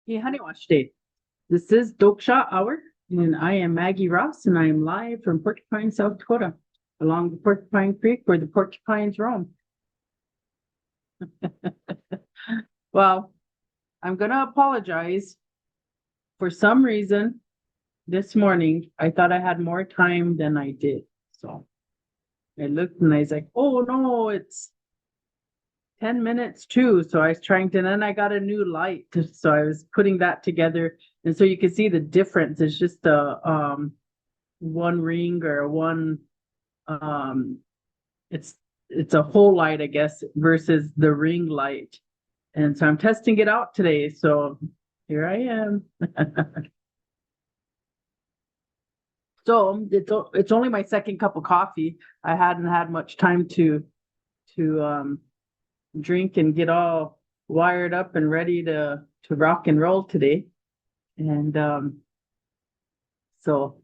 Hey, Honey Wash Day. This is Toksa Hour, and I am Maggie Ross, and I am live from Porcupine, South Dakota, along the Porcupine Creek where the porcupines roam. Well, I'm going to apologize. For some reason, this morning, I thought I had more time than I did. So I looked and I was like, oh no, it's 10 minutes too. So I was trying to, and then I got a new light. So I was putting that together. And so you can see the difference. It's just a one ring or one um it's it's a whole light, I guess, versus the ring light. And so I'm testing it out today. So here I am. So it's only my second cup of coffee. I hadn't had much time to drink and get all wired up and ready to rock and roll today. And so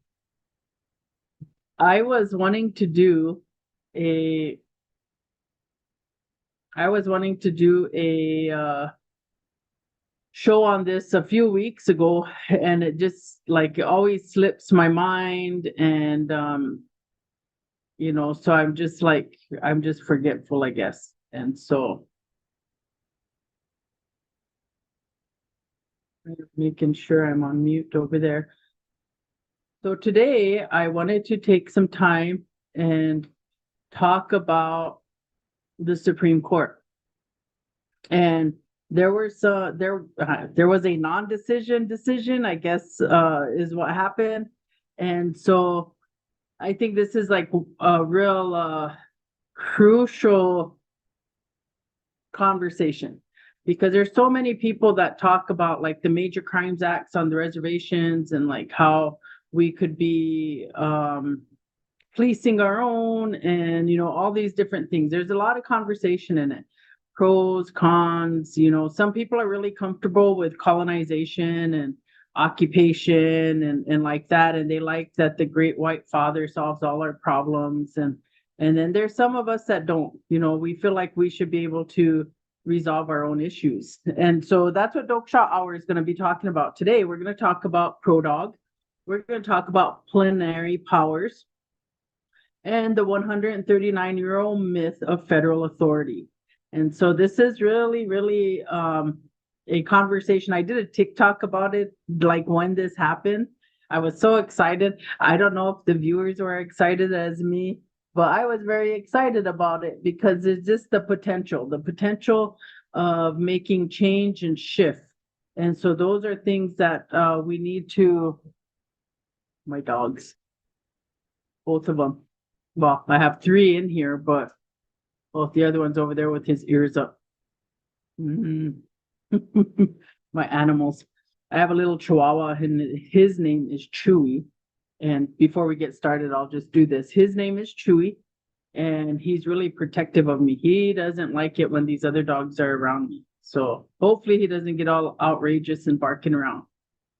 I was wanting to do a show on this a few weeks ago, and it just like always slips my mind, and so I'm just forgetful, I guess. And so making sure I'm on mute over there. So today I wanted to take some time and talk about the Supreme Court. And there was a non-decision, I guess, is what happened. And so I think this is like a real crucial conversation, because there's so many people that talk about like the major crimes acts on the reservations and like how we could be policing our own, and all these different things. There's a lot of conversation in it, pros, cons. Some people are really comfortable with colonization and occupation and like that, and they like that the great white father solves all our problems. And then there's some of us that don't. We feel like we should be able to resolve our own issues. And so that's what Toksa Hour is going to be talking about today. We're going to talk about pro dog. We're going to talk about plenary powers and the 139-year-old myth of federal authority. And so this is really, really a conversation. I did a TikTok about it, like when this happened. I was so excited. I don't know if the viewers were excited as me, but I was very excited about it because it's just the potential of making change and shift. And so those are things that we need to, my dogs, both of them. Well, I have three in here, but both the other one's over there with his ears up. Mhm. My animals. I have a little chihuahua, and his name is Chewy. And before we get started, I'll just do this. His name is Chewy, and he's really protective of me. He doesn't like it when these other dogs are around me. So hopefully he doesn't get all outrageous and barking around.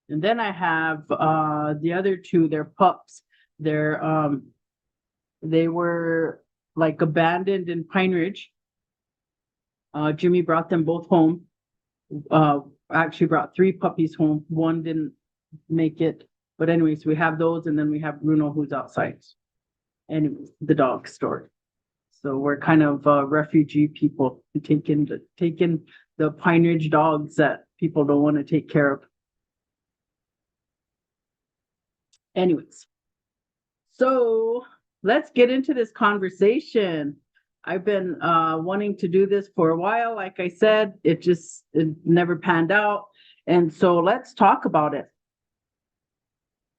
And then I have the other two, they're pups. They were like abandoned in Pine Ridge. Jimmy brought them both home. Actually brought three puppies home. One didn't make it. But anyways, we have those, and then we have Bruno, who's outside. Anyways, the dog story. So we're kind of refugee people taking the Pine Ridge dogs that people don't want to take care of. Anyways, so let's get into this conversation. I've been wanting to do this for a while. Like I said, it never panned out. And so let's talk about it.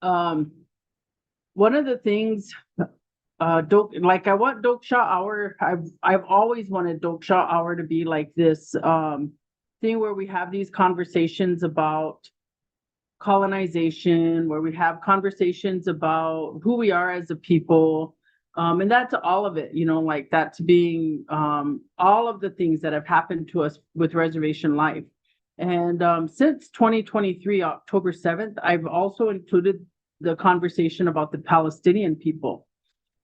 One of the things, like I want Toksa Hour. I've always wanted Toksa Hour to be like this thing where we have these conversations about colonization, where we have conversations about who we are as a people. And that's all of it, like that's being all of the things that have happened to us with reservation life. And since 2023, October 7th, I've also included the conversation about the Palestinian people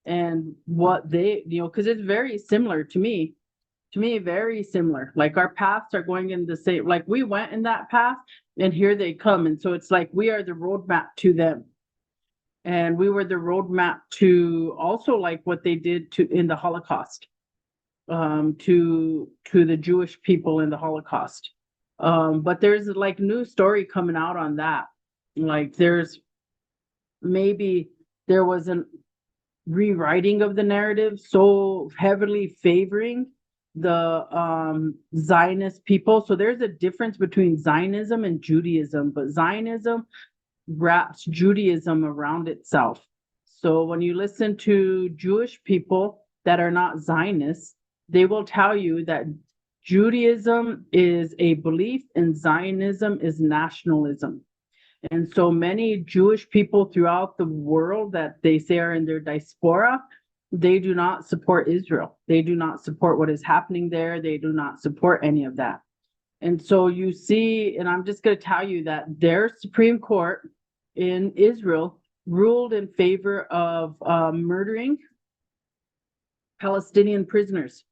and what they, because it's very similar to me To me, very similar. Like our paths are going in the same, like we went in that path and here they come. And so it's like we are the roadmap to them. And we were the roadmap to also like what they did to in the Holocaust, to the Jewish people in the Holocaust. But there's like new story coming out on that. Like maybe there was a rewriting of the narrative so heavily favoring the Zionist people. So there's a difference between Zionism and Judaism, but Zionism wraps Judaism around itself. So when you listen to Jewish people that are not Zionists, they will tell you that Judaism is a belief and Zionism is nationalism. And so many Jewish people throughout the world that they say are in their diaspora, they do not support Israel. They do not support what is happening there. They do not support any of that. And so you see, and I'm just going to tell you that their Supreme Court in Israel ruled in favor of murdering Palestinian prisoners.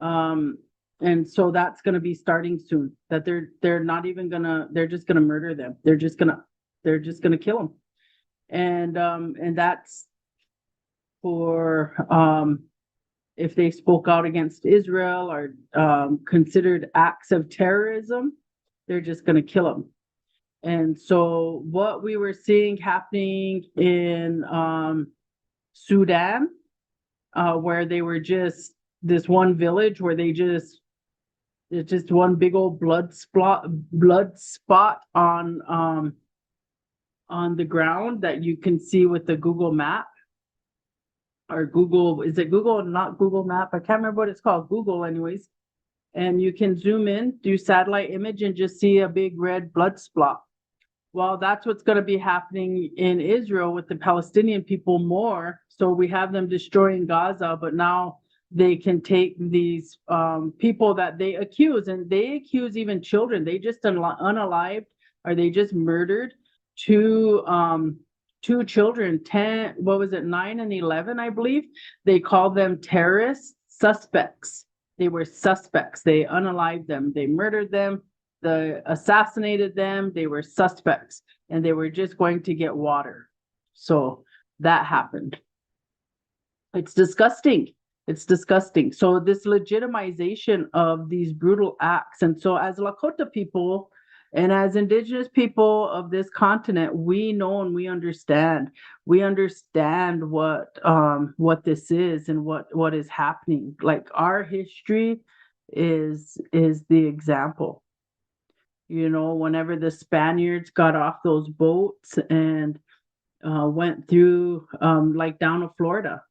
And so that's going to be starting soon. That they're not even gonna, they're just gonna murder them. They're just gonna kill them. And that's for if they spoke out against Israel or considered acts of terrorism, they're just gonna kill them. And so what we were seeing happening in Sudan, where they were just this one village where it's just one big old blood spot on the ground that you can see with the Google map or Google, is it Google, not Google map? I can't remember what it's called, Google anyways. And you can zoom in, do satellite image and just see a big red blood spot. Well, that's what's going to be happening in Israel with the Palestinian people more. So we have them destroying Gaza, but now they can take these people that they accuse, and they accuse even children. They just unalived, or they just murdered two children, 10, what was it, 9 and 11, I believe. They called them terrorist suspects. They were suspects. They unalived them. They murdered them. They assassinated them. They were suspects, and they were just going to get water. So that happened. It's disgusting. It's disgusting. So this legitimization of these brutal acts. And so as Lakota people and as Indigenous people of this continent, we know and we understand. We understand what this is and what is happening. Like our history is the example. You know, whenever the Spaniards got off those boats and went through like down to Florida,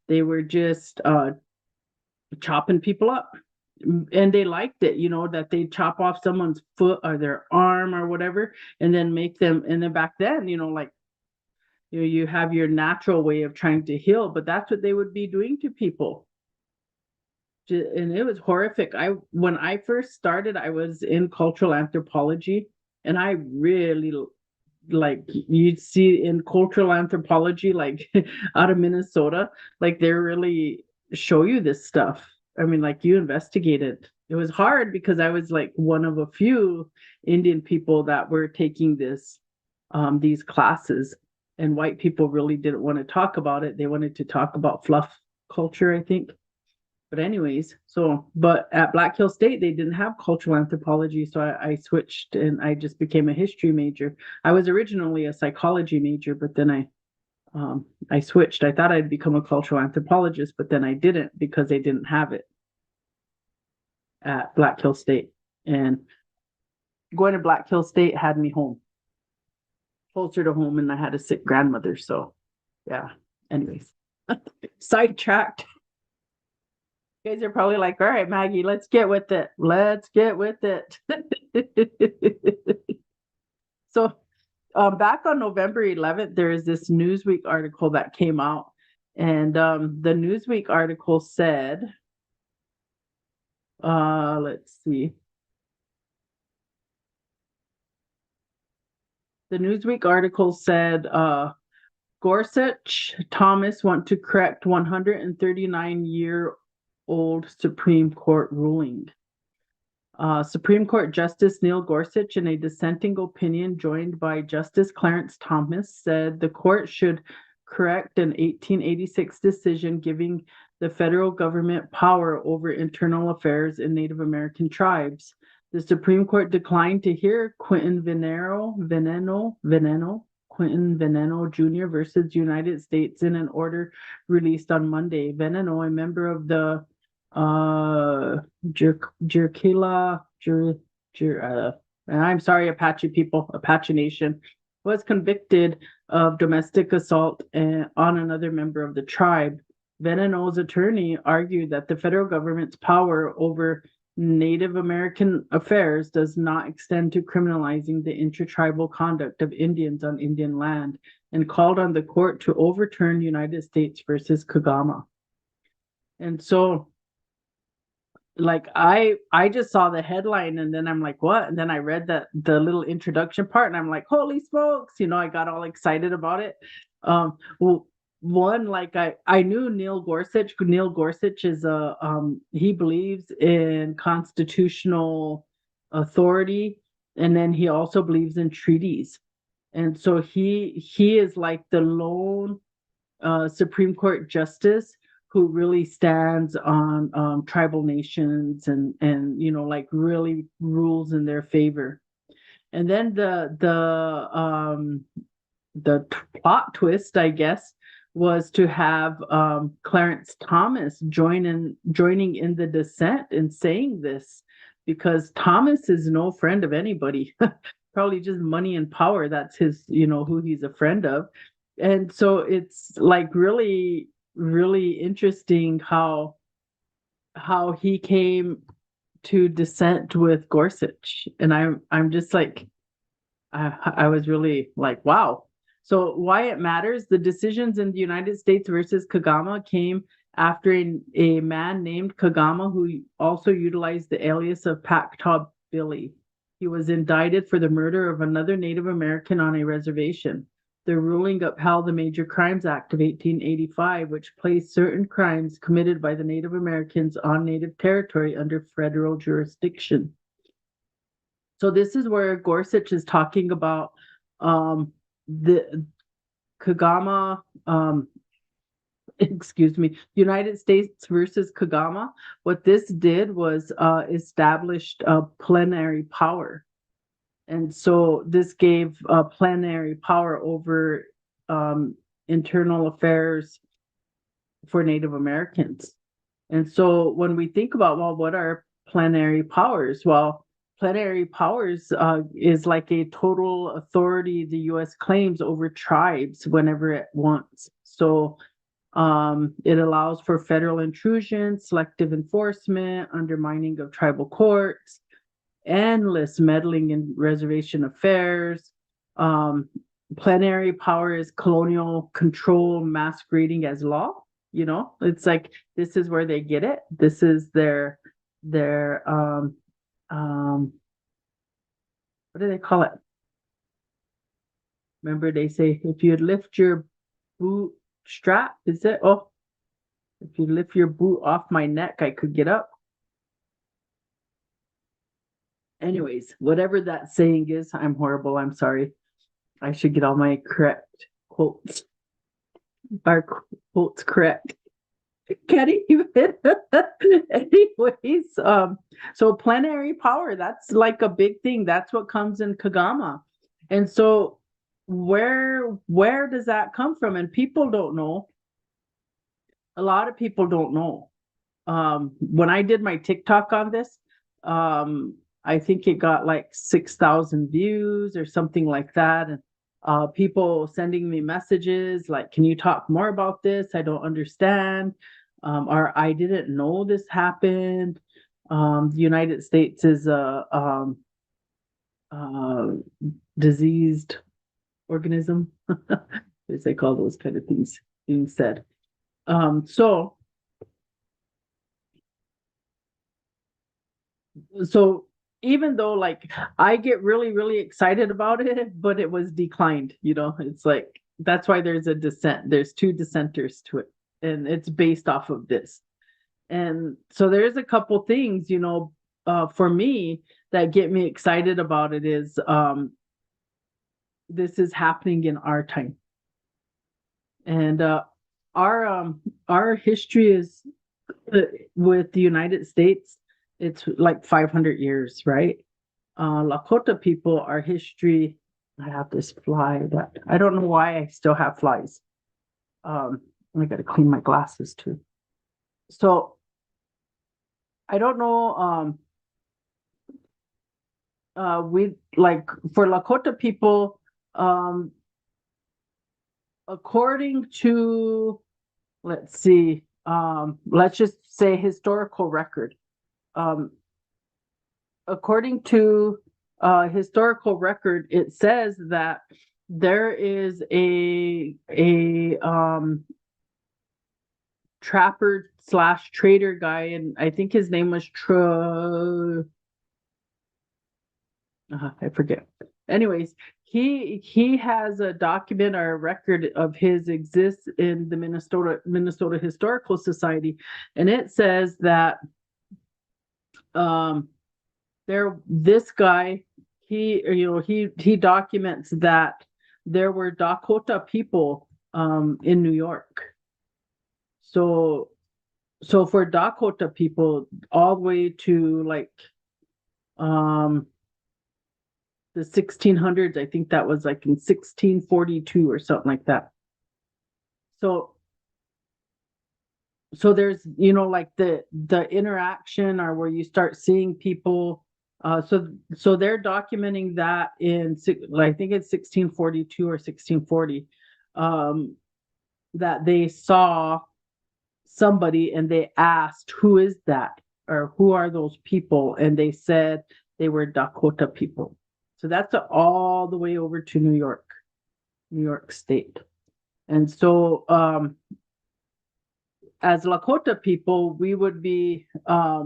they were just chopping people up, and they liked it, you know, that they chop off someone's foot or their arm or whatever, and then make them. And then back then, you know, like you have your natural way of trying to heal, but that's what they would be doing to people. And it was horrific. When I first started, I was in cultural anthropology, and I really, like, you'd see in cultural anthropology, like out of Minnesota, like they really show you this stuff. I mean, like you investigate it. It was hard because I was like one of a few Indian people that were taking these classes, and white people really didn't want to talk about it. They wanted to talk about fluff culture, I think. But anyways, but at Black Hill State, they didn't have cultural anthropology. So I switched and I just became a history major. I was originally a psychology major, but then I switched. I thought I'd become a cultural anthropologist, but then I didn't because they didn't have it at Black Hill State. And going to Black Hill State had me home, closer to home, and I had a sick grandmother. So yeah, anyways, sidetracked. You guys are probably like, all right, Maggie, let's get with it. Let's get with it. So back on November 11th, there is this Newsweek article that came out. And the Newsweek article said, let's see. The Newsweek article said, Gorsuch, Thomas want to correct 139-year old Supreme Court ruling. Supreme Court Justice Neil Gorsuch, in a dissenting opinion joined by Justice Clarence Thomas, said the court should correct an 1886 decision giving the federal government power over internal affairs in Native American tribes. The Supreme Court declined to hear Quinton Veneno Jr. versus United States in an order released on Monday. Veneno, a member of the Jerkila, and I'm sorry, Apache people, Apache Nation, was convicted of domestic assault on another member of the tribe. Veneno's attorney argued that the federal government's power over Native American affairs does not extend to criminalizing the intertribal conduct of Indians on Indian land, and called on the court to overturn United States versus Kagama. And so, like, I just saw the headline and then I'm like, what? And then I read the little introduction part and I'm like, holy smokes, I got all excited about it. Well, one, like I knew Neil Gorsuch. Neil Gorsuch is he believes in constitutional authority, and then he also believes in treaties. And so he is like the lone Supreme Court justice who really stands on tribal nations and like really rules in their favor. And then the plot twist, I guess, was to have Clarence Thomas joining in the dissent and saying this, because Thomas is no friend of anybody. Probably just money and power. That's his, who he's a friend of. And so it's like really, really interesting how he came to dissent with Gorsuch. And I'm just like, I was really like, wow. So why it matters, the decisions in the United States versus Kagama came after a man named Kagama, who also utilized the alias of Pactaw Billy. He was indicted for the murder of another Native American on a reservation. The ruling upheld the Major Crimes Act of 1885, which placed certain crimes committed by the Native Americans on Native territory under federal jurisdiction. So this is where Gorsuch is talking about the Kagama, United States versus Kagama. What this did was established a plenary power. And so this gave plenary power over internal affairs for Native Americans. And so when we think about, well, what are plenary powers? Well, plenary powers is like a total authority the U.S. claims over tribes whenever it wants. So it allows for federal intrusion, selective enforcement, undermining of tribal courts, endless meddling in reservation affairs. Plenary power is colonial control masquerading as law. It's like, this is where they get it. This is their what do they call it? Remember, they say, if you lift your boot strap, is it? Oh, if you lift your boot off my neck, I could get up. Anyways, whatever that saying is, I'm horrible. I'm sorry. I should get all my correct quotes. Our quotes correct. Can't even. Anyways, so plenary power, that's like a big thing. That's what comes in Kagama. And so where does that come from? And people don't know. A lot of people don't know. When I did my TikTok on this, I think it got like 6,000 views or something like that. And people sending me messages like, can you talk more about this? I don't understand. Or I didn't know this happened. The United States is a diseased organism, as they call those kind of things being said. So even though like I get really, really excited about it, but it was declined, it's like, that's why there's a dissent. There's two dissenters to it, and it's based off of this. And so there's a couple things, for me that get me excited about it is this is happening in our time. And our history is with the United States, it's like 500 years, right? Lakota people, our history, I have this fly that I don't know why I still have flies. I got to clean my glasses too. So I don't know. We like for Lakota people, um, according to, let's see, let's just say historical record. Um, according to historical record, it says that there is a trapper slash trader guy, and I think his name was I forget. Anyways, he has a document or a record of his exists in the Minnesota Historical Society, and it says that um this guy he documents that there were Dakota people in New York. So for Dakota people all the way to like um the 1600s, I think that was like in 1642 or something like that. So there's like the interaction or where you start seeing people so they're documenting that in I think it's 1642 or 1640 um that they saw somebody and they asked who is that or who are those people, and they said they were Dakota people. So that's all the way over to New York State. And so as Lakota people, we would be I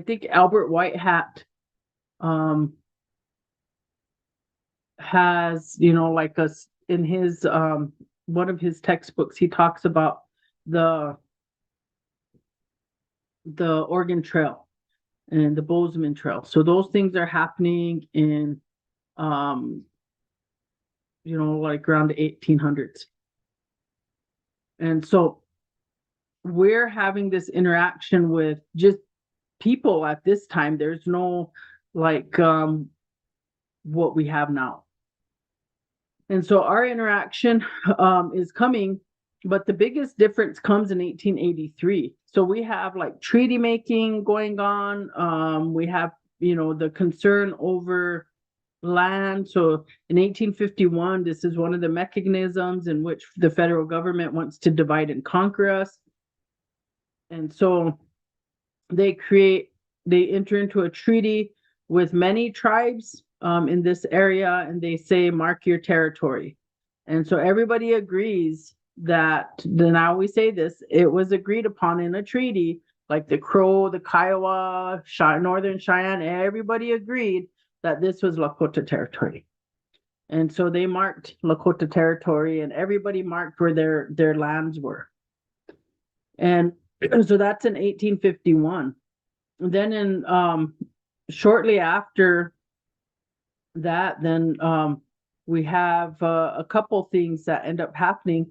think Albert Whitehat has, like us in his one of his textbooks, he talks about the Oregon Trail and the Bozeman Trail. So those things are happening in like around the 1800s. And so we're having this interaction with just people at this time. There's no like what we have now. And so our interaction is coming, but the biggest difference comes in 1883. So we have like treaty making going on. We have, the concern over land. So in 1851, this is one of the mechanisms in which the federal government wants to divide and conquer us. And so they enter into a treaty with many tribes in this area, and they say, mark your territory. And so everybody agrees that, now we say this, it was agreed upon in a treaty, like the Crow, the Kiowa, Northern Cheyenne, everybody agreed that this was Lakota territory. And so they marked Lakota territory, and everybody marked where their lands were. And so that's in 1851. And then in shortly after that, then we have a couple things that end up happening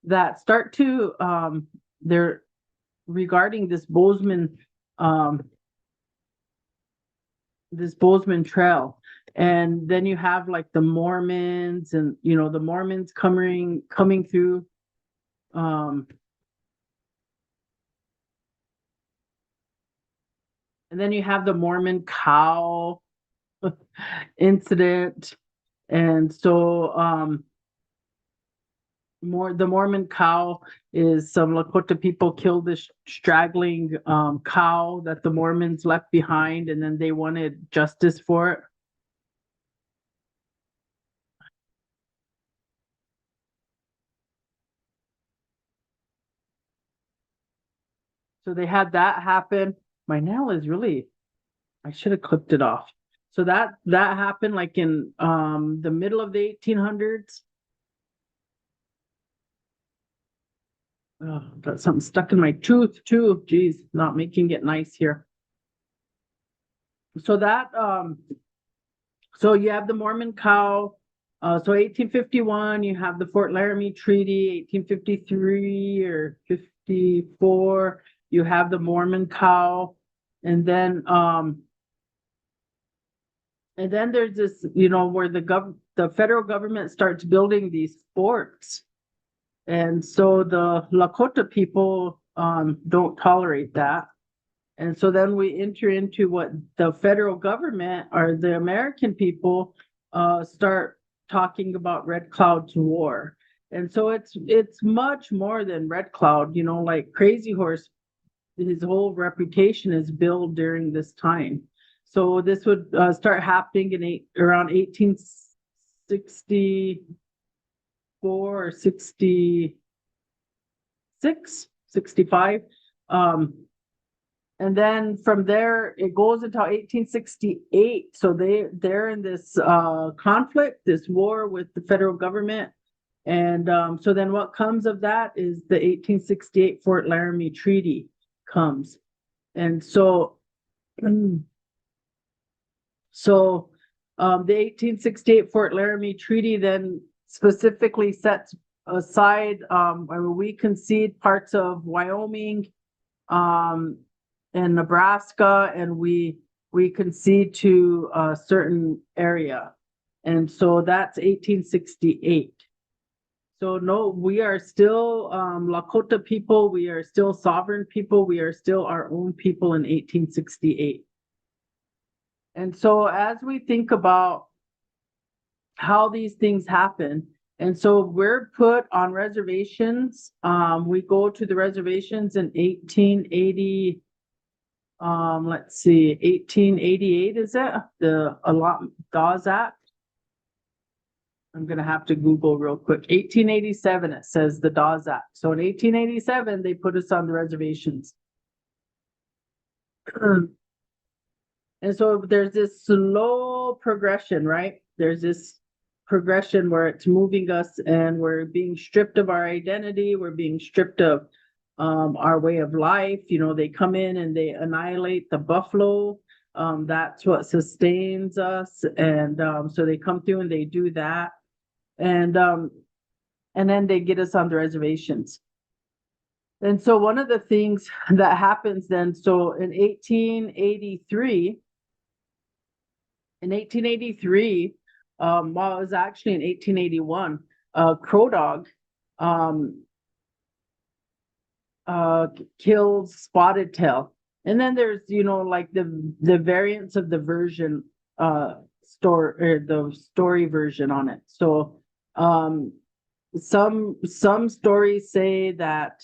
that start to they're regarding this Bozeman Trail. And then you have like the Mormons and the Mormons coming through. And then you have the Mormon cow incident. And so the Mormon cow is some Lakota people killed this straggling cow that the Mormons left behind, and then they wanted justice for it. So they had that happen. My nail is really, I should have clipped it off. So that happened like in the middle of the 1800s. Oh, got something stuck in my tooth too. Geez, not making it nice here. So that so you have the Mormon cow. So 1851, you have the Fort Laramie Treaty. 1853 or 54, you have the Mormon cow, and then there's this, where the federal government starts building these forts, and so the Lakota people don't tolerate that. And so then we enter into what the federal government or the American people start talking about Red Cloud's war. And so it's much more than Red Cloud, like Crazy Horse, his whole reputation is built during this time. So this would start happening in around 1864 or 66, 65. And then from there, it goes until 1868. So they're in this conflict, this war with the federal government. And so then what comes of that is the 1868 Fort Laramie Treaty comes. And so, the 1868 Fort Laramie Treaty then specifically sets aside, we concede parts of Wyoming, in Nebraska, and we concede to a certain area. And so that's 1868. So no, we are still Lakota people, we are still sovereign people, we are still our own people in 1868. And so as we think about how these things happen, and so we're put on reservations, we go to the reservations in 1880. Let's see, 1888, is it? The Dawes Act. I'm gonna have to Google real quick. 1887, it says the Dawes Act. So in 1887, they put us on the reservations. And so there's this slow progression, right? There's this progression where it's moving us and we're being stripped of our identity, we're being stripped of our way of life. They come in and they annihilate the buffalo. That's what sustains us. And so they come through and they do that. And then they get us on the reservations. And so one of the things that happens then, so in 1883, well, it was actually in 1881, Crow Dog kills Spotted Tail. And then there's, like the variants of the version the story version on it. So some stories say that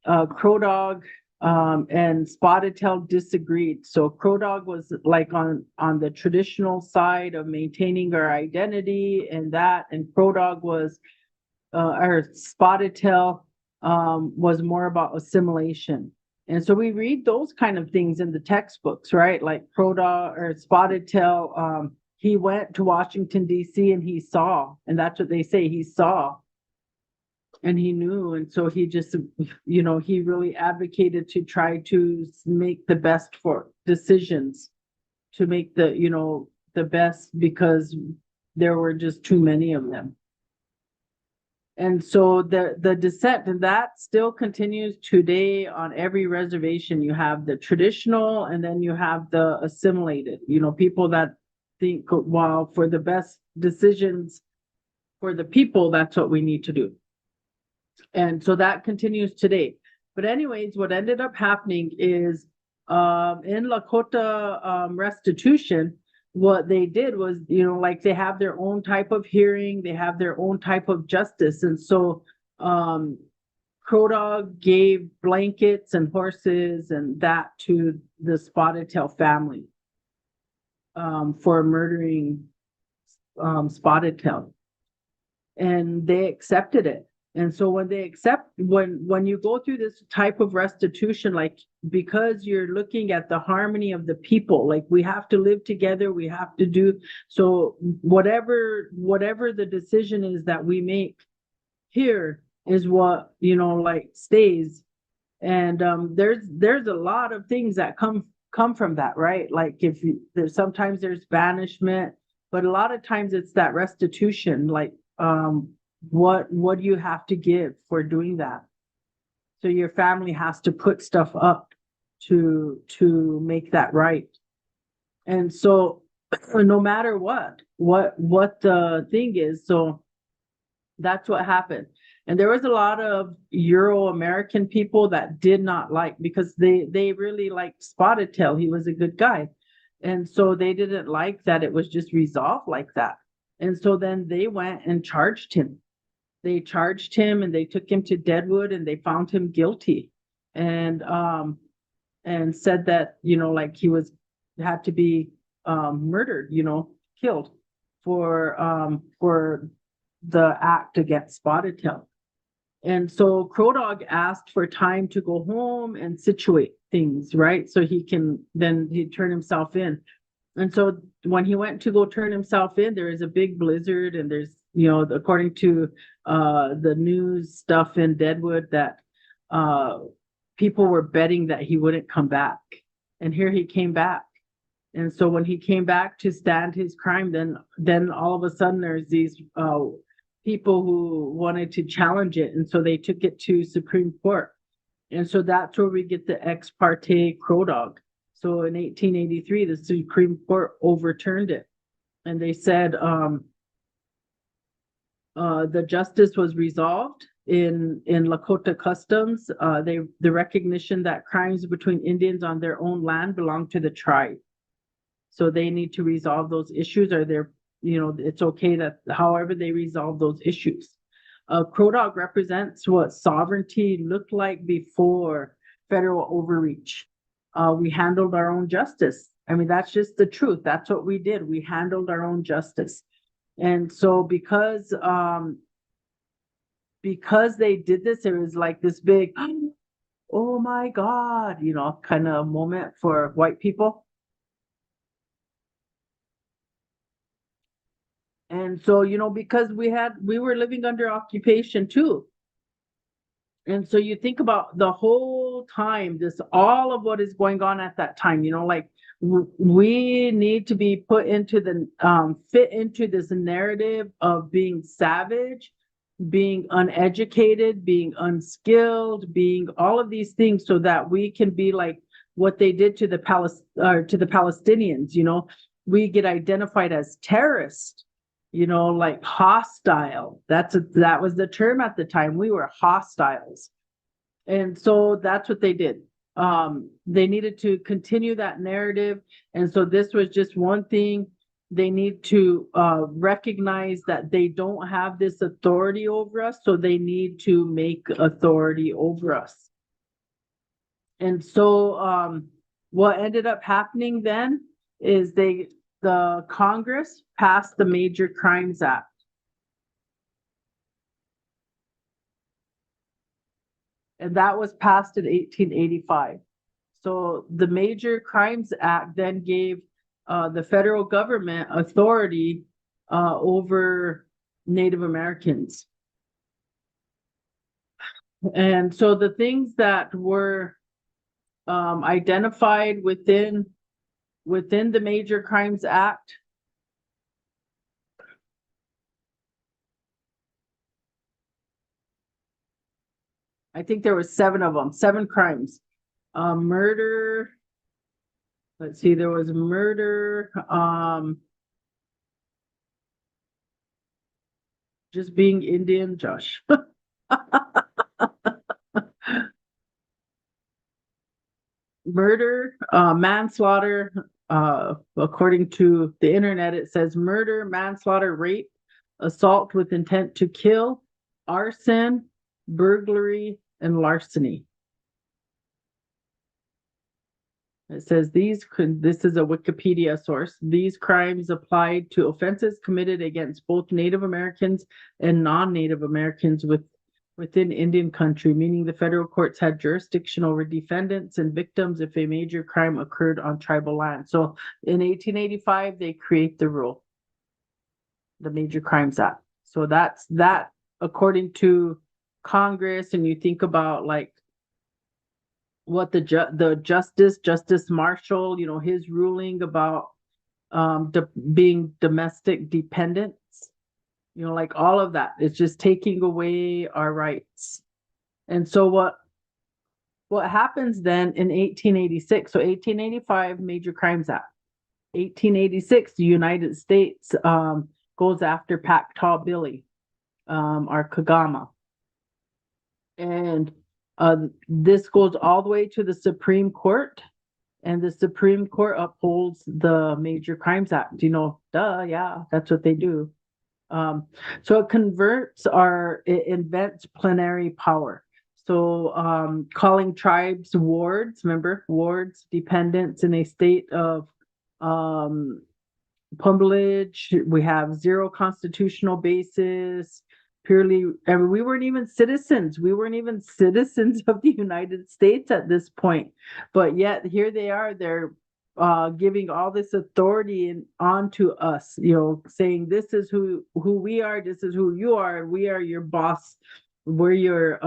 Crow Dog and Spotted Tail disagreed. So Crow Dog was like on the traditional side of maintaining our identity and that, and Crow Dog was or Spotted Tail was more about assimilation. And so we read those kind of things in the textbooks, right? Like Crow Dog or Spotted Tail, he went to Washington, D.C. and he saw, and that's what they say, he saw and he knew. And so he just, he really advocated to try to make the best for decisions, to make the best, because there were just too many of them. And so the dissent, and that still continues today on every reservation. You have the traditional and then you have the assimilated, people that think, well, for the best decisions for the people, that's what we need to do. And so that continues today. But anyways, what ended up happening is in Lakota restitution, what they did was, like they have their own type of hearing, they have their own type of justice. And so Crow Dog gave blankets and horses and that to the Spotted Tail family for murdering Spotted Tail. And they accepted it. And so when you go through this type of restitution, like, because you're looking at the harmony of the people, like we have to live together, we have to do, so whatever the decision is that we make here, is what, like stays. And there's a lot of things that come from that, right? Like if you, sometimes there's banishment, but a lot of times it's that restitution, like what do you have to give for doing that? So your family has to put stuff up to make that right. And so no matter what the thing is, so that's what happened. And there was a lot of Euro American people that did not like, because they really liked Spotted Tail. He was a good guy. And so they didn't like that it was just resolved like that. And so then they went and charged him. They charged him and they took him to Deadwood and they found him guilty. And said that, like he was had to be murdered, killed for the act against Spotted Tail. And so Crow Dog asked for time to go home and situate things, right? So he turn himself in. And so when he went to go turn himself in, there is a big blizzard, and there's, according to the news stuff in Deadwood, that people were betting that he wouldn't come back. And here he came back. And so when he came back to stand his crime, then all of a sudden there's these people who wanted to challenge it. And so they took it to Supreme Court. And so that's where we get the ex parte Crow Dog. So in 1883, the Supreme Court overturned it. And they said the justice was resolved in Lakota customs. The recognition that crimes between Indians on their own land belong to the tribe. So they need to resolve those issues, or it's okay that however they resolve those issues. Crow Dog represents what sovereignty looked like before federal overreach. We handled our own justice. I mean, that's just the truth. That's what we did. We handled our own justice. And so because they did this, it was like this big, oh my God, kind of moment for white people. And so, because we were living under occupation too. And so you think about the whole time, all of what is going on at that time, like we need to be put into fit into this narrative of being savage, being uneducated, being unskilled, being all of these things, so that we can be like what they did to the Palestinians. We get identified as terrorists, like hostile. That was the term at the time. We were hostiles. And so that's what they did. They needed to continue that narrative. And so this was just one thing. They need to recognize that they don't have this authority over us, so they need to make authority over us. And so what ended up happening then is the Congress passed the Major Crimes Act. And that was passed in 1885. So the Major Crimes Act then gave the federal government authority over Native Americans. And so the things that were identified within the Major Crimes Act, I think there was 7 of them, 7 crimes. Murder. Let's see, there was murder, just being Indian, Josh. Murder, manslaughter, according to the internet, it says murder, manslaughter, rape, assault with intent to kill, arson, burglary, and larceny. It says this is a Wikipedia source. These crimes applied to offenses committed against both Native Americans and non-Native Americans within Indian country, meaning the federal courts had jurisdiction over defendants and victims if a major crime occurred on tribal land. So in 1885, they create the rule, the Major Crimes Act. So that's that, according to Congress and you think about like what the Justice Marshall, his ruling about being domestic dependents, like all of that, it's just taking away our rights. And so what happens then in 1886? So 1885, Major Crimes Act. 1886, the United States goes after Packtaw Billy, or Kagama. And this goes all the way to the Supreme Court, and the Supreme Court upholds the Major Crimes Act. Yeah, that's what they do. So it invents plenary power. So calling tribes wards, remember, wards, dependents in a state of pumbleage. We have zero constitutional basis, purely, and we weren't even citizens. We weren't even citizens of the United States at this point. But yet here they are, they're giving all this authority onto us, saying this is who we are, this is who you are, we are your boss, we're your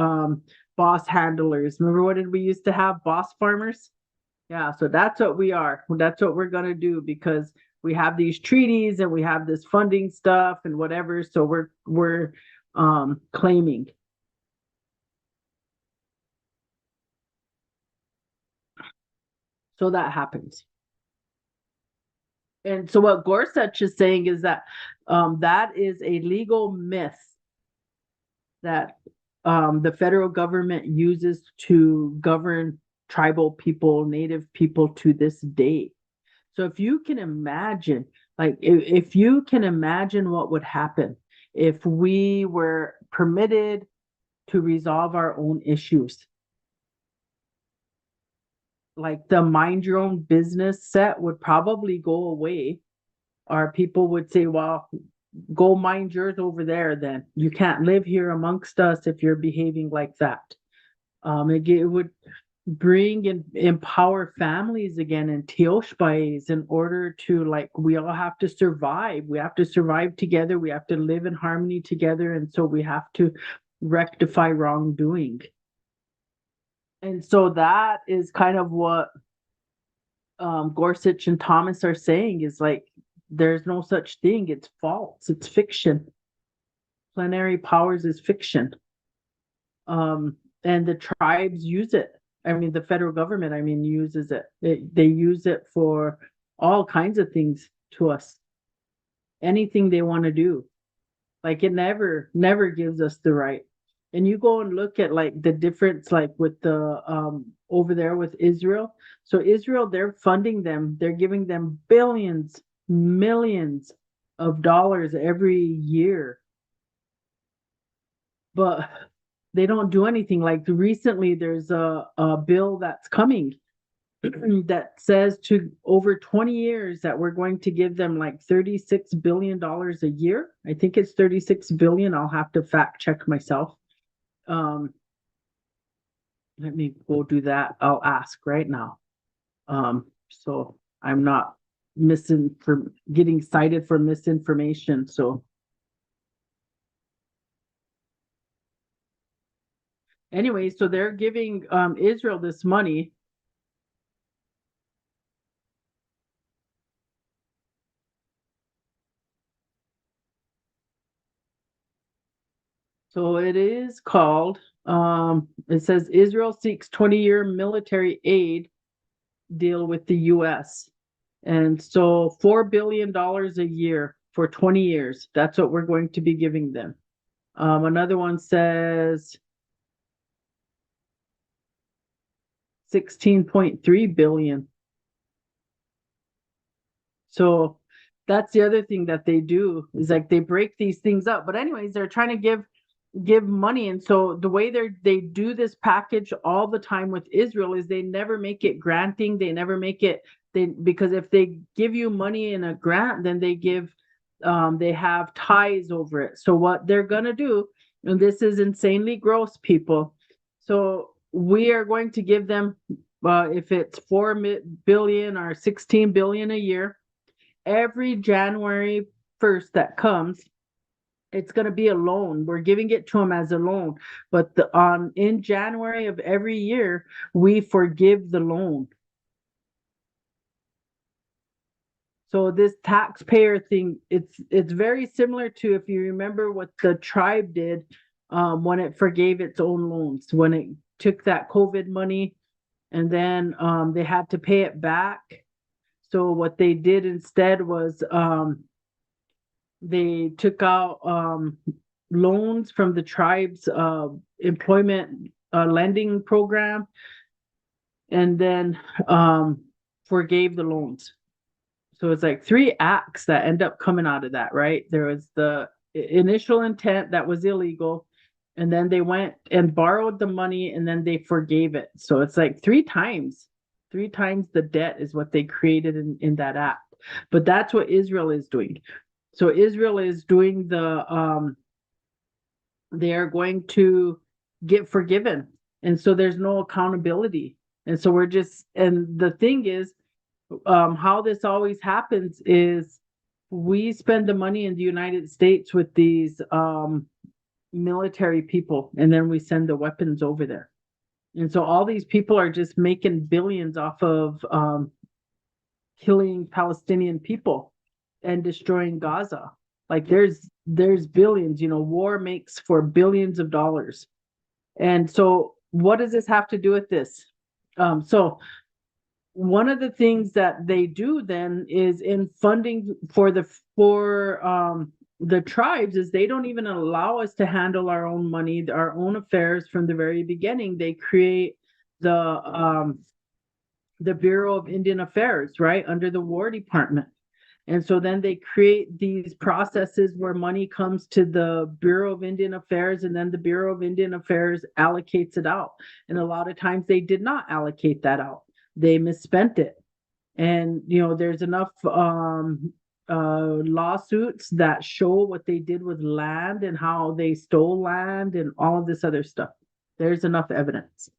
boss handlers. Remember, what did we used to have? Boss farmers? Yeah, so that's what we are. That's what we're gonna do, because we have these treaties and we have this funding stuff and whatever. So we're claiming. So that happens. And so what Gorsuch is saying is that that is a legal myth that the federal government uses to govern tribal people, native people to this day. So if you can imagine, like if you can imagine what would happen if we were permitted to resolve our own issues, like the mind your own business set would probably go away, or people would say, well, go mind yours over there, then you can't live here amongst us if you're behaving like that. It would bring and empower families again and tioshbais in order to, like, we all have to survive. We have to survive together. We have to live in harmony together. And so we have to rectify wrongdoing. And so that is kind of what Gorsuch and Thomas are saying, is like, there's no such thing. It's false. It's fiction. Plenary powers is fiction. And the tribes use it. I mean, the federal government, uses it. They use it for all kinds of things to us. Anything they want to do. Like, it never gives us the right. And you go and look at like the difference, like with the over there with Israel. So Israel, they're funding them. They're giving them billions, millions of dollars every year. But they don't do anything. Like recently, there's a bill that's coming that says to over 20 years that we're going to give them like $36 billion a year. I think it's 36 billion. I'll have to fact check myself. Let me go do that. I'll ask right now. So I'm not getting cited for misinformation. So anyway, so they're giving Israel this money. So it is called, it says Israel seeks 20-year military aid deal with the US. And so $4 billion a year for 20 years. That's what we're going to be giving them. Another one says 16.3 billion. So that's the other thing that they do, is like they break these things up. But anyways, they're trying to give money. And so the way they do this package all the time with Israel is they never make it granting. They never make it, because if they give you money in a grant, then they have ties over it. So what they're gonna do, and this is insanely gross, people. So we are going to give them, if it's 4 billion or 16 billion a year, every January 1st that comes, It's going to be a loan. We're giving it to them as a loan. But in January of every year, we forgive the loan. So this taxpayer thing, it's very similar to, if you remember what the tribe did when it forgave its own loans, when it took that COVID money and then they had to pay it back. So what they did instead was they took out loans from the tribe's employment lending program and then forgave the loans. So it's like 3 acts that end up coming out of that, right? There was the initial intent that was illegal, and then they went and borrowed the money and then they forgave it. So it's like 3 times the debt is what they created in that act. But that's what Israel is doing. So Israel is doing they are going to get forgiven. And so there's no accountability. And so and the thing is, how this always happens is we spend the money in the United States with these military people, and then we send the weapons over there. And so all these people are just making billions off of killing Palestinian people and destroying Gaza. Like there's billions, war makes for billions of dollars. And so what does this have to do with this? So one of the things that they do then is in funding for the tribes is they don't even allow us to handle our own money, our own affairs from the very beginning. They create the Bureau of Indian Affairs, right, under the War Department. And so then they create these processes where money comes to the Bureau of Indian Affairs, and then the Bureau of Indian Affairs allocates it out. And a lot of times they did not allocate that out. They misspent it. And, there's enough lawsuits that show what they did with land and how they stole land and all of this other stuff. There's enough evidence.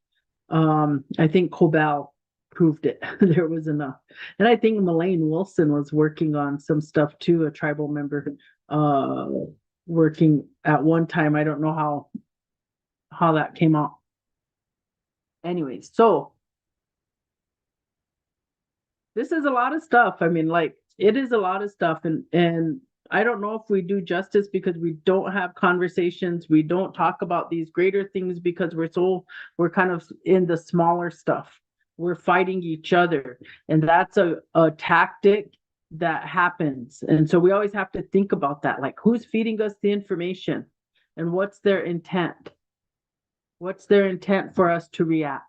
I think Cobell proved it. There was enough. And I think Melaine Wilson was working on some stuff too, a tribal member working at one time. I don't know how that came out. Anyways, so this is a lot of stuff. I mean, like, it is a lot of stuff. And I don't know if we do justice because we don't have conversations. We don't talk about these greater things because we're kind of in the smaller stuff. We're fighting each other. And that's a tactic that happens. And so we always have to think about that. Like, who's feeding us the information and what's their intent? What's their intent for us to react?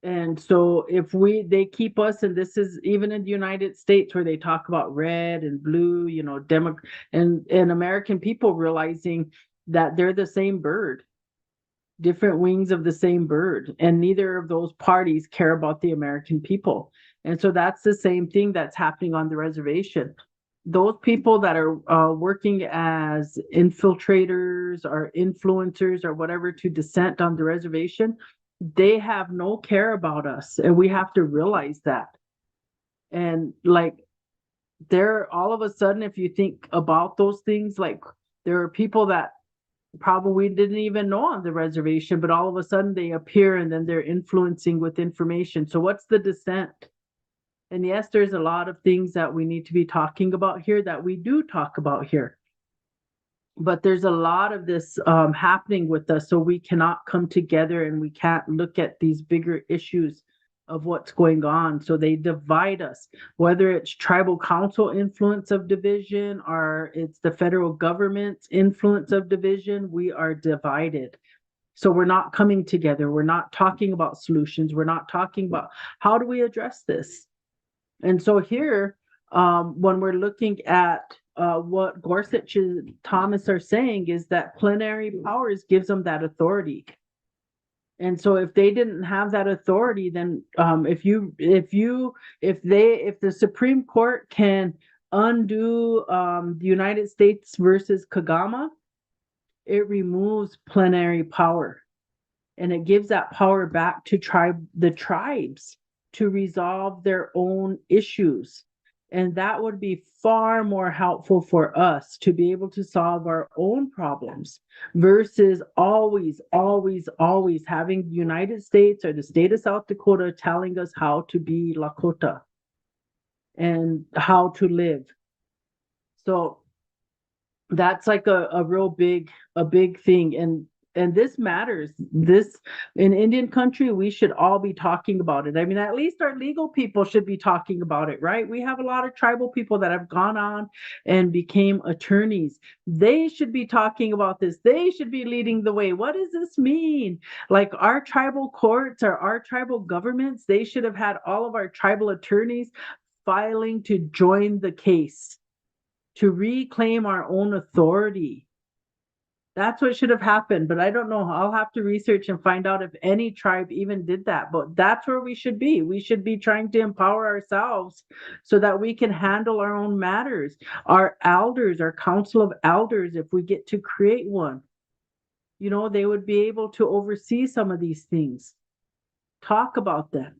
And so if they keep us, and this is even in the United States where they talk about red and blue, and American people realizing that they're the same bird, different wings of the same bird, and neither of those parties care about the American people. And so that's the same thing that's happening on the reservation. Those people that are working as infiltrators or influencers or whatever to dissent on the reservation, they have no care about us, and we have to realize that. And like, all of a sudden, if you think about those things, like, there are people that probably didn't even know on the reservation, but all of a sudden they appear and then they're influencing with information. So what's the dissent? And yes, there's a lot of things that we need to be talking about here that we do talk about here. But there's a lot of this happening with us, so we cannot come together and we can't look at these bigger issues of what's going on. So they divide us, whether it's tribal council influence of division or it's the federal government's influence of division. We are divided. So we're not coming together. We're not talking about solutions. We're not talking about how do we address this. And so here, when we're looking at what Gorsuch and Thomas are saying is that plenary powers gives them that authority. And so if they didn't have that authority, then if the Supreme Court can undo the United States versus Kagama, it removes plenary power. And it gives that power back to the tribes to resolve their own issues. And that would be far more helpful for us to be able to solve our own problems versus always having the United States or the state of South Dakota telling us how to be Lakota and how to live. So that's like a real big thing. And this matters. This in Indian country, we should all be talking about it. I mean, at least our legal people should be talking about it, right? We have a lot of tribal people that have gone on and became attorneys. They should be talking about this. They should be leading the way. What does this mean? Like our tribal courts or our tribal governments, they should have had all of our tribal attorneys filing to join the case, to reclaim our own authority. That's what should have happened, but I don't know. I'll have to research and find out if any tribe even did that. But that's where we should be. We should be trying to empower ourselves so that we can handle our own matters. Our elders, our council of elders, if we get to create one, they would be able to oversee some of these things, talk about them,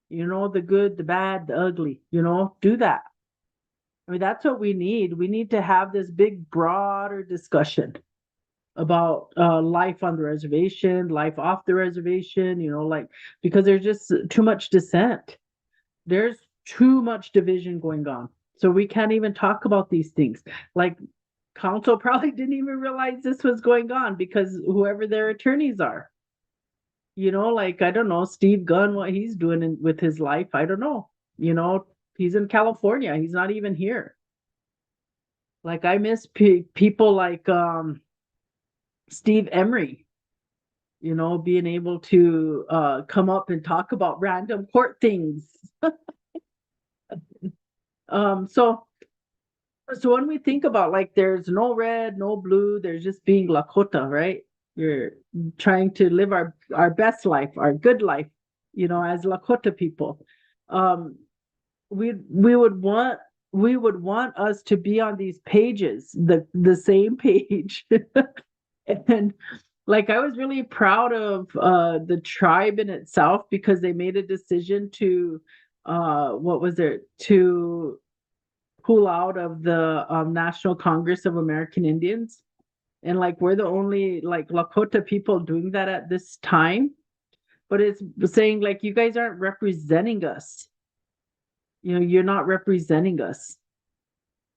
the good, the bad, the ugly, do that. I mean, that's what we need. We need to have this big, broader discussion about life on the reservation, life off the reservation, because there's just too much dissent. There's too much division going on. So we can't even talk about these things. Like council probably didn't even realize this was going on because whoever their attorneys are, like, I don't know, Steve Gunn, what he's doing with his life. I don't know. He's in California. He's not even here. Like I miss people like Steve Emery, being able to come up and talk about random court things. So when we think about like there's no red, no blue, there's just being Lakota, right? We're trying to live our best life, our good life, as Lakota people. Um, we would want us to be on these pages, the same page. And like I was really proud of the tribe in itself because they made a decision to to pull out of the National Congress of American Indians. And like we're the only like Lakota people doing that at this time. But it's saying like you guys aren't representing us. You're not representing us.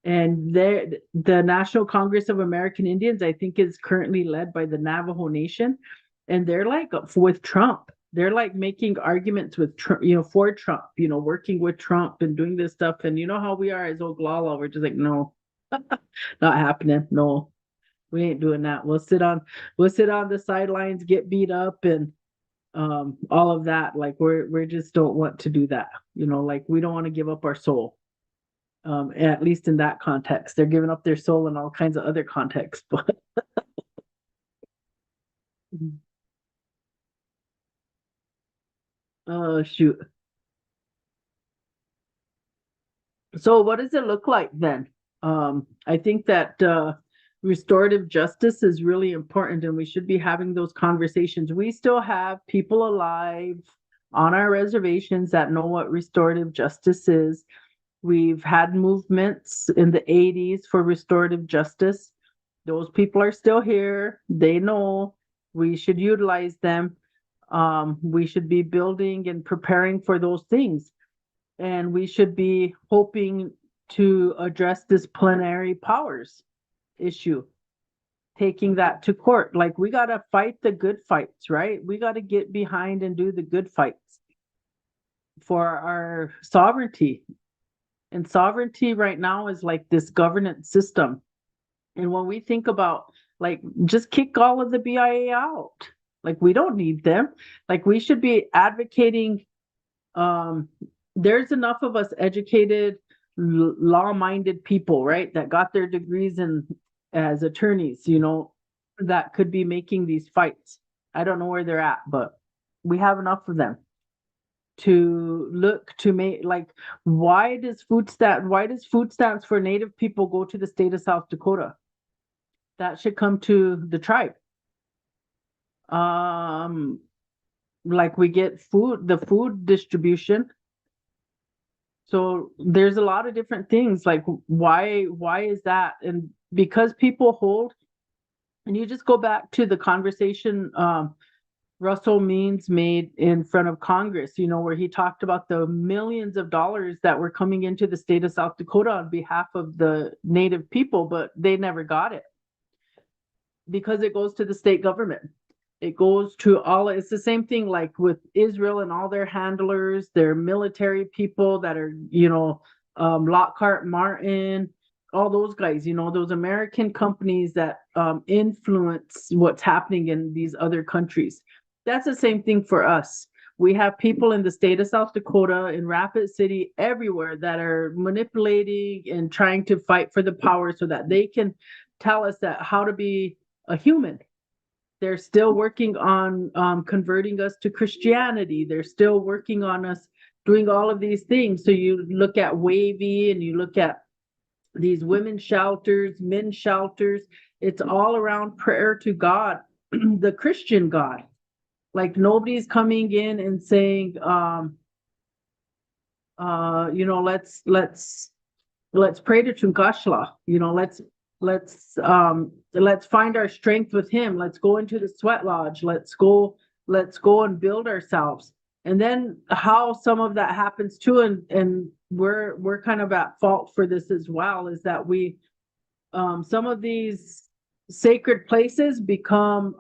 And the National Congress of American Indians, I think, is currently led by the Navajo Nation. And they're like with Trump. They're like making arguments with Trump, for Trump, working with Trump and doing this stuff. And you know how we are as Oglala, we're just like, no, not happening. No, we ain't doing that. We'll sit on the sidelines, get beat up and all of that. Like we just don't want to do that. Like we don't want to give up our soul. At least in that context. They're giving up their soul in all kinds of other contexts, but oh shoot. So what does it look like then? I think that restorative justice is really important and we should be having those conversations. We still have people alive on our reservations that know what restorative justice is. We've had movements in the 80s for restorative justice. Those people are still here. They know we should utilize them. We should be building and preparing for those things. And we should be hoping to address this plenary powers issue, taking that to court. Like we got to fight the good fights, right? We got to get behind and do the good fights for our sovereignty. And sovereignty right now is like this governance system. And when we think about like just kick all of the BIA out, like we don't need them. Like we should be advocating. There's enough of us educated, law-minded people, right, that got their degrees as attorneys, that could be making these fights. I don't know where they're at, but we have enough of them to look to make like why does food stamps for Native people go to the state of South Dakota? That should come to the tribe. Like we get the food distribution. So there's a lot of different things, like why is that? And because people hold, and you just go back to the conversation Russell Means made in front of Congress, where he talked about the millions of dollars that were coming into the state of South Dakota on behalf of the Native people, but they never got it because it goes to the state government. It goes to it's the same thing like with Israel and all their handlers, their military people that are, Lockhart Martin, all those guys, those American companies that influence what's happening in these other countries. That's the same thing for us. We have people in the state of South Dakota, in Rapid City, everywhere that are manipulating and trying to fight for the power so that they can tell us that how to be a human. They're still working on converting us to Christianity. They're still working on us doing all of these things. So you look at Wavy and you look at these women's shelters, men's shelters. It's all around prayer to God, the Christian God. Like nobody's coming in and saying, let's pray to Tunkashla. Let's find our strength with him. Let's go into the sweat lodge. Let's go and build ourselves. And then how some of that happens too, and we're kind of at fault for this as well, is that we some of these sacred places become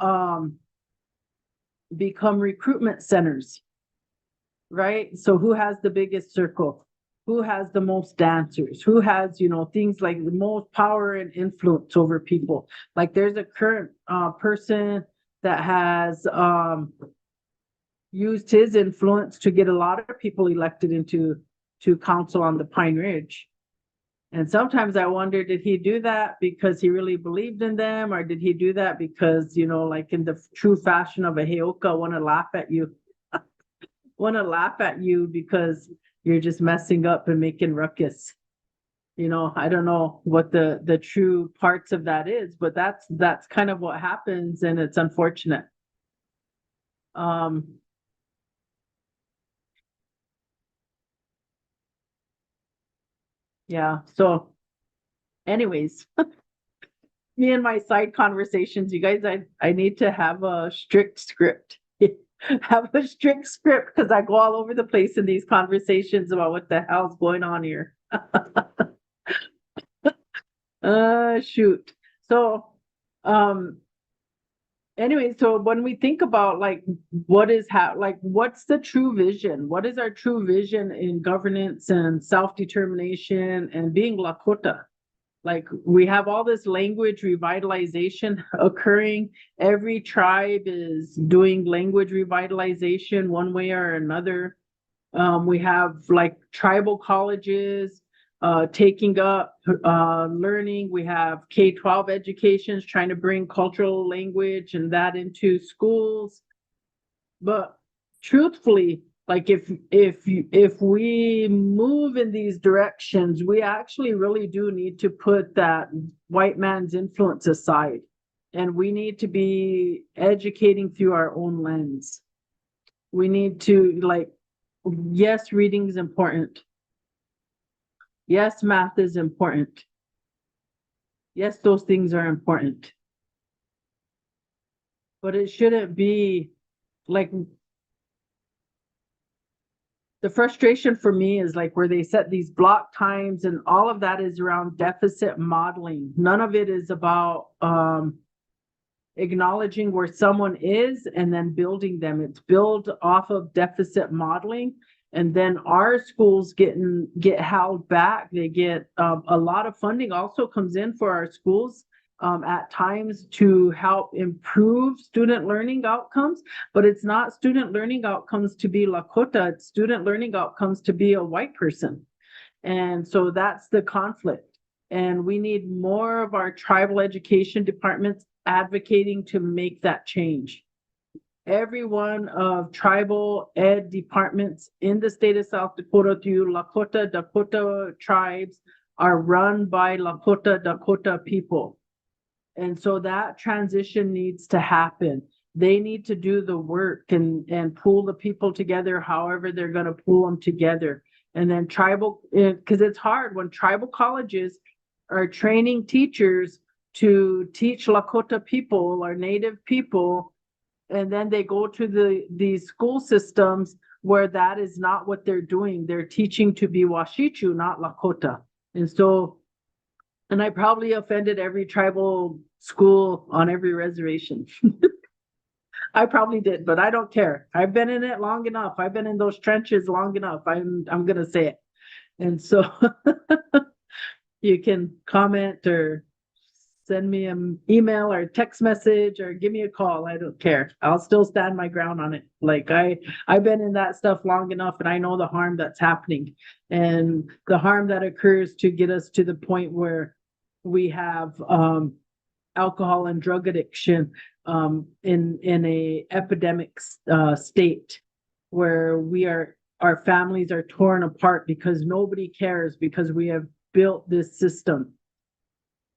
recruitment centers, right? So who has the biggest circle? Who has the most dancers? Who has, things like the most power and influence over people? Like there's a current person that has used his influence to get a lot of people elected into council on the Pine Ridge. And sometimes I wonder, did he do that because he really believed in them, or did he do that because, like in the true fashion of a Heoka, want to laugh at you because you're just messing up and making ruckus. I don't know what the true parts of that is, but that's kind of what happens, and it's unfortunate. Yeah. So anyways, me and my side conversations, you guys, I need to have a strict script. Have a strict script because I go all over the place in these conversations about what the hell's going on here. Shoot. So, anyway, so when we think about like what's the true vision? What is our true vision in governance and self-determination and being Lakota? Like we have all this language revitalization occurring. Every tribe is doing language revitalization one way or another. We have like tribal colleges taking up learning. We have K-12 educations trying to bring cultural language and that into schools. But truthfully, like if we move in these directions, we actually really do need to put that white man's influence aside, and we need to be educating through our own lens. We need to yes, reading is important. Yes, math is important. Yes, those things are important. But it shouldn't be like the frustration for me is like where they set these block times and all of that is around deficit modeling. None of it is about acknowledging where someone is and then building them. It's built off of deficit modeling. And then our schools get held back. They get a lot of funding also comes in for our schools at times to help improve student learning outcomes, but it's not student learning outcomes to be Lakota, it's student learning outcomes to be a white person. And so that's the conflict. And we need more of our tribal education departments advocating to make that change. Every one of tribal ed departments in the state of South Dakota through Lakota, Dakota tribes are run by Lakota, Dakota people. And so that transition needs to happen. They need to do the work and pull the people together, however they're going to pull them together. And then because it's hard when tribal colleges are training teachers to teach Lakota people or Native people, and then they go to these school systems where that is not what they're doing. They're teaching to be Washichu, not Lakota. And I probably offended every tribal school on every reservation. I probably did, but I don't care. I've been in it long enough. I've been in those trenches long enough. I'm gonna say it. And so you can comment or send me an email or text message or give me a call. I don't care. I'll still stand my ground on it. Like I've been in that stuff long enough, and I know the harm that's happening and the harm that occurs to get us to the point where we have alcohol and drug addiction in a epidemic state, where our families are torn apart because nobody cares, because we have built this system.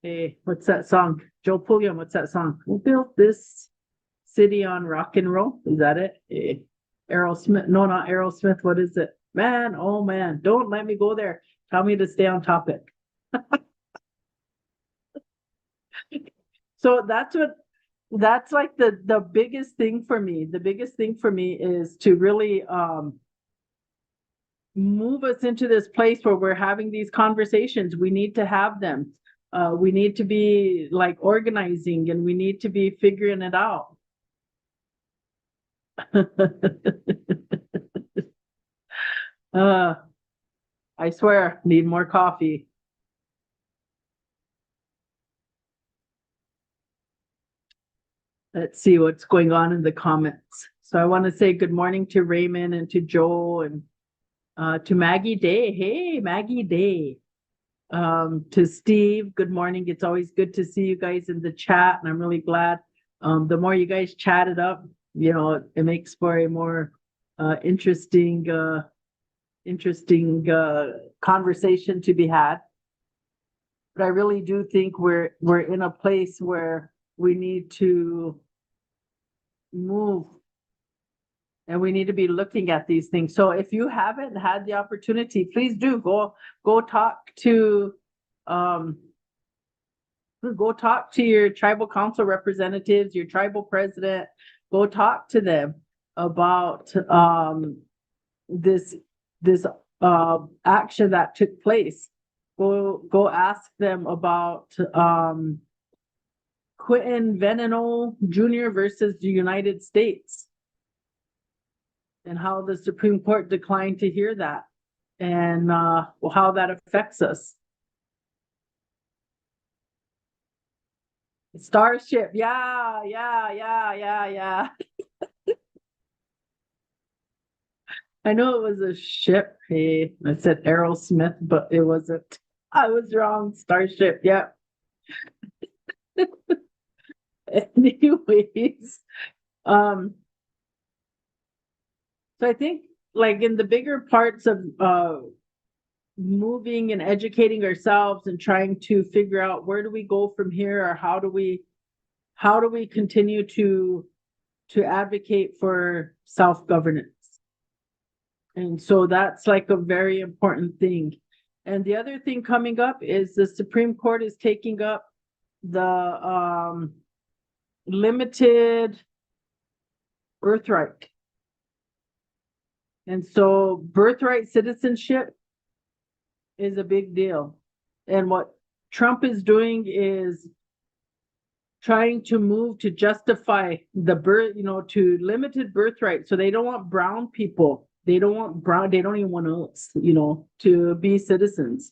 Hey, what's that song? Joe Pulliam, what's that song? We built this city on rock and roll. Is that it? Hey, Aerosmith. No, not Aerosmith. What is it? Man, oh man, don't let me go there. Tell me to stay on topic. So that's like the biggest thing for me. The biggest thing for me is to really move us into this place where we're having these conversations. We need to have them. We need to be like organizing, and we need to be figuring it out. I swear, need more coffee. Let's see what's going on in the comments. So I want to say good morning to Raymond and to Joe and to Maggie Day. Hey, Maggie Day. To Steve, good morning. It's always good to see you guys in the chat, and I'm really glad. The more you guys chat it up, it makes for a more interesting conversation to be had. But I really do think we're in a place where we need to move, and we need to be looking at these things. So if you haven't had the opportunity, please do go talk to your tribal council representatives, your tribal president. Go talk to them about this action that took place. Go ask them about Quentin Veneno Jr. versus the United States, and how the Supreme Court declined to hear that, and how that affects us. Starship, yeah. I know it was a ship. Hey, I said Aerosmith, but it wasn't. I was wrong. Starship, yeah. Anyways, so I think like in the bigger parts of moving and educating ourselves and trying to figure out where do we go from here, or how do we continue to advocate for self-governance. And so that's like a very important thing. And the other thing coming up is the Supreme Court is taking up the limited birthright. And so birthright citizenship is a big deal. And what Trump is doing is trying to move to justify to limited birthright. So they don't want brown people. They don't even want us, to be citizens.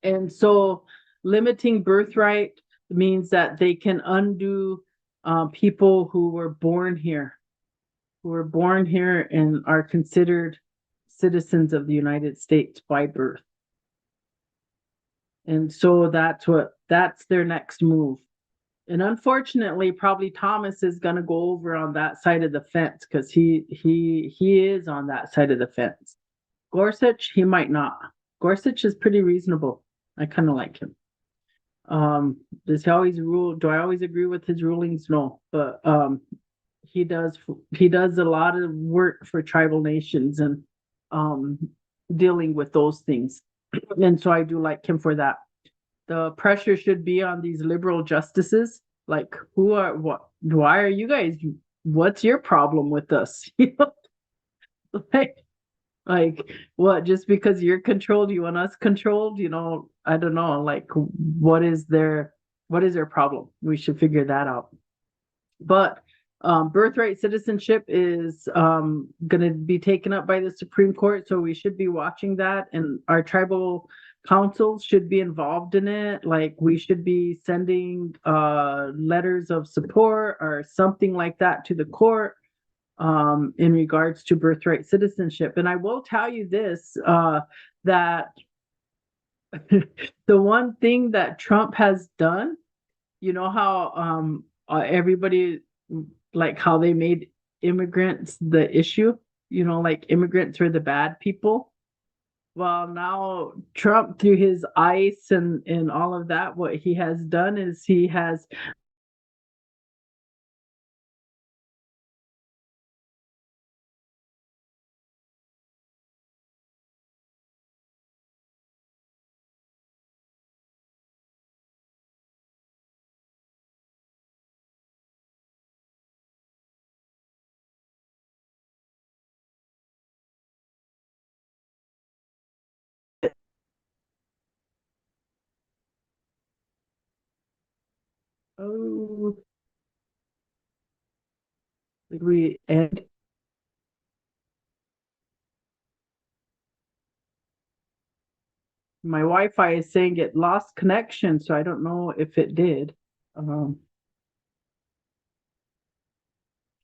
And so limiting birthright means that they can undo people who were born here and are considered citizens of the United States by birth. And so that's their next move. And unfortunately, probably Thomas is going to go over on that side of the fence, because he is on that side of the fence. Gorsuch, he might not. Gorsuch is pretty reasonable. I kind of like him. Does he always rule? Do I always agree with his rulings? No, but he does a lot of work for tribal nations, and dealing with those things. And so I do like him for that. The pressure should be on these liberal justices. Like, why are you guys, what's your problem with us? Like, like, what, just because you're controlled, you want us controlled? I don't know. Like, what is their problem? We should figure that out. But birthright citizenship is going to be taken up by the Supreme Court, so we should be watching that, and our tribal councils should be involved in it. Like, we should be sending letters of support or something like that to the court in regards to birthright citizenship. And I will tell you this, that the one thing that Trump has done, how everybody, like how they made immigrants the issue, like immigrants are the bad people. Well, now Trump, through his ICE and all of that, what he has done is he has oh, we and my Wi-Fi is saying it lost connection, so I don't know if it did. Um,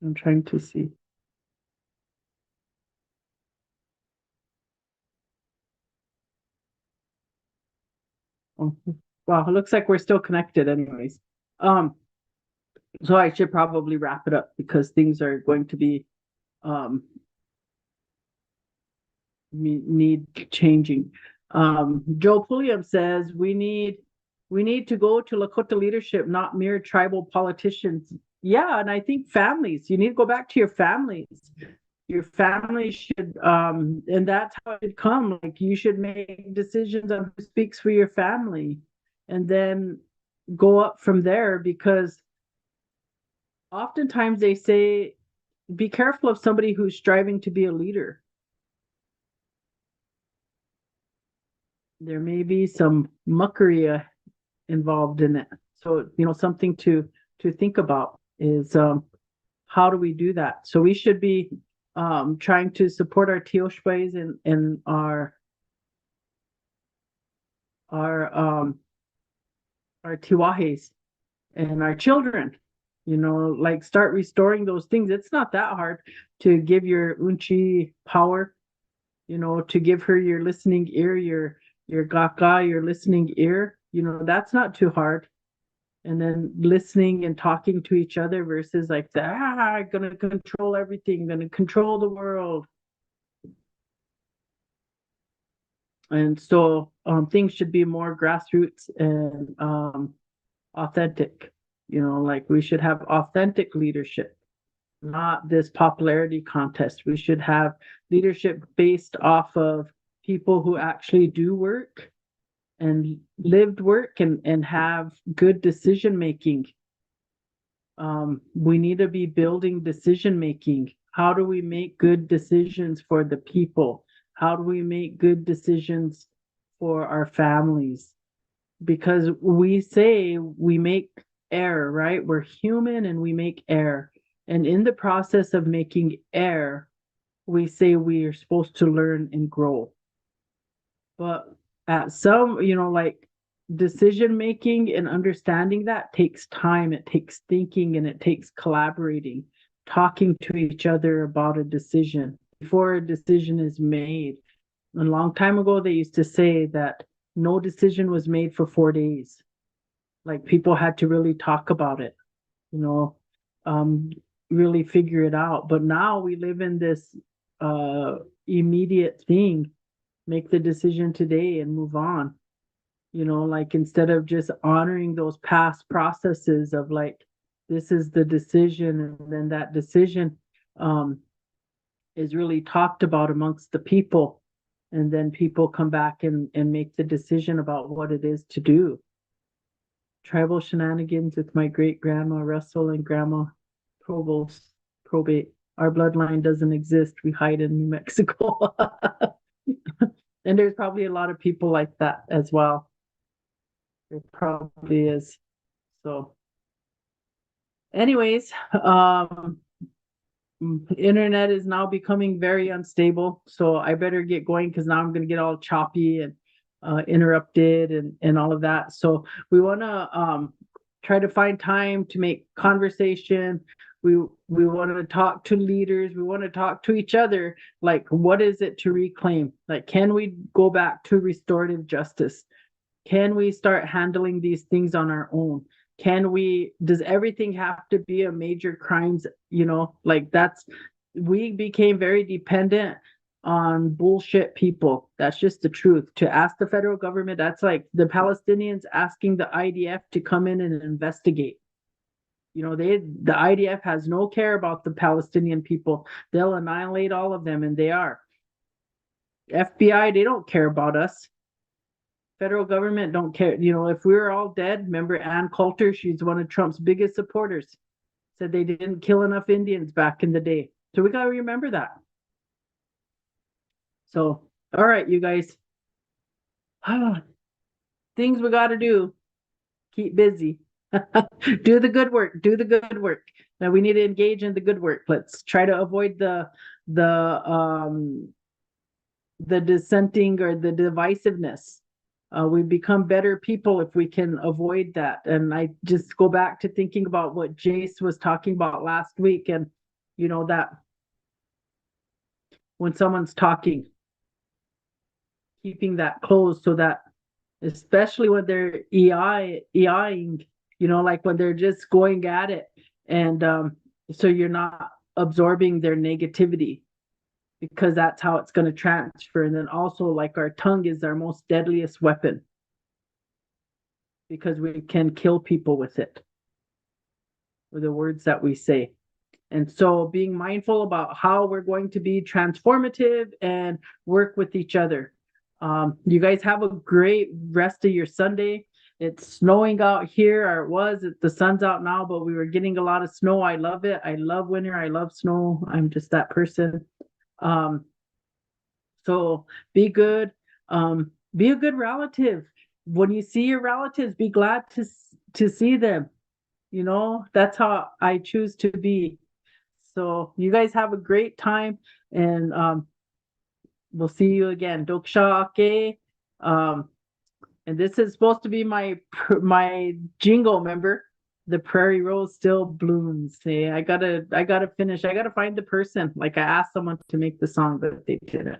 I'm trying to see. Oh, wow, it looks like we're still connected anyways. Um, so I should probably wrap it up because things are going to be um need changing. Joe Pulliam says we need to go to Lakota leadership, not mere tribal politicians. Yeah, and I think families, you need to go back to your families. Your family should, and that's how it should come. Like, you should make decisions on who speaks for your family, and then go up from there, because oftentimes they say, be careful of somebody who's striving to be a leader. There may be some muckery involved in it. So, something to think about is, how do we do that? So we should be trying to support our Teoshbais and our Tiwahes and our children. Like, start restoring those things. It's not that hard to give your Unchi power, to give her your listening ear, your Gaka, your listening ear. That's not too hard. And then listening and talking to each other versus like, I'm gonna control everything, gonna control the world. And so things should be more grassroots and authentic. Like, we should have authentic leadership, not this popularity contest. We should have leadership based off of people who actually do work and lived work and have good decision making. We need to be building decision making. How do we make good decisions for the people? How do we make good decisions for our families? Because we say we make error, right? We're human and we make error. And in the process of making error, we say we are supposed to learn and grow. But at some, like, decision making and understanding that takes time, it takes thinking, and it takes collaborating, talking to each other about a decision before a decision is made. A long time ago, they used to say that no decision was made for 4 days. Like, people had to really talk about it, you know, um, really figure it out. But now we live in this immediate thing. Make the decision today and move on. Like, instead of just honoring those past processes of like, this is the decision, and then that decision is really talked about amongst the people. And then people come back and make the decision about what it is to do. Tribal shenanigans with my great grandma Russell and grandma probate. Our bloodline doesn't exist. We hide in New Mexico. And there's probably a lot of people like that as well. There probably is. So anyways, internet is now becoming very unstable, so I better get going because now I'm going to get all choppy and interrupted and all of that. So we want to try to find time to make conversation. We want to talk to leaders. We want to talk to each other. Like, what is it to reclaim? Like, can we go back to restorative justice? Can we start handling these things on our own? Does everything have to be a major crimes? Like we became very dependent on bullshit people. That's just the truth. To ask the federal government, that's like the Palestinians asking the IDF to come in and investigate. The IDF has no care about the Palestinian people. They'll annihilate all of them, and they are. FBI, they don't care about us. Federal government don't care. If we were all dead, remember Ann Coulter? She's one of Trump's biggest supporters. Said they didn't kill enough Indians back in the day. So we got to remember that. So, all right, you guys. Things we got to do. Keep busy. Do the good work. Do the good work. Now we need to engage in the good work. Let's try to avoid the dissenting or the divisiveness. We become better people if we can avoid that. And I just go back to thinking about what Jace was talking about last week, and that when someone's talking, keeping that closed so that, especially when they're EIing, like when they're just going at it, and so you're not absorbing their negativity, because that's how it's going to transfer. And then also, like, our tongue is our most deadliest weapon, because we can kill people with it, with the words that we say. And so being mindful about how we're going to be transformative and work with each other. You guys have a great rest of your Sunday. It's snowing out here, or it was. The sun's out now, but we were getting a lot of snow. I love it. I love winter. I love snow. I'm just that person. So be good. Be a good relative. When you see your relatives, be glad to see them. That's how I choose to be. So you guys have a great time, and we'll see you again. Doksha ake. And this is supposed to be my jingle, remember? The prairie rose still blooms. Hey, I gotta finish. I gotta find the person. Like, I asked someone to make the song, but they didn't.